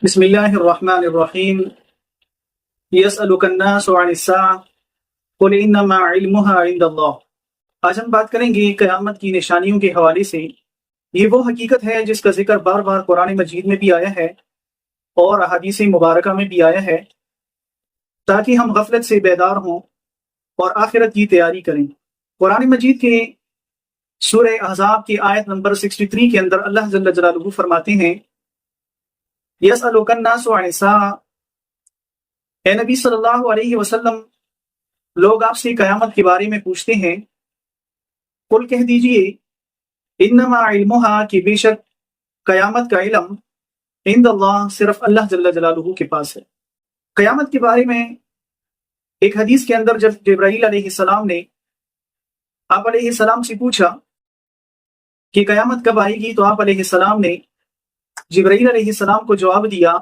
بسم اللہ الرحمن الرحیم یسألک الناس عن الساعة قل انما علمها عند اللہ۔ آج ہم بات کریں گے قیامت کی نشانیوں کے حوالے سے۔ یہ وہ حقیقت ہے جس کا ذکر بار بار قرآن مجید میں بھی آیا ہے اور احادیث مبارکہ میں بھی آیا ہے، تاکہ ہم غفلت سے بیدار ہوں اور آخرت کی تیاری کریں۔ قرآن مجید کے سورہ احزاب کی آیت نمبر 63 کے اندر اللہ جل جلالہ فرماتے ہیں یسألک الناس عن الساعة، اے نبی صلی اللہ علیہ وسلم، لوگ آپ سے قیامت کے بارے میں پوچھتے ہیں۔ قل کہہ دیجئے انما علمها، کہ بے شک قیامت کا علم عند اللہ، صرف اللہ جل جلالہ کے پاس ہے۔ قیامت کے بارے میں ایک حدیث کے اندر جب جبرائیل علیہ السلام نے آپ علیہ السلام سے پوچھا کہ قیامت کب آئے گی، تو آپ علیہ السلام نے جبرائیل علیہ السلام کو جواب دیا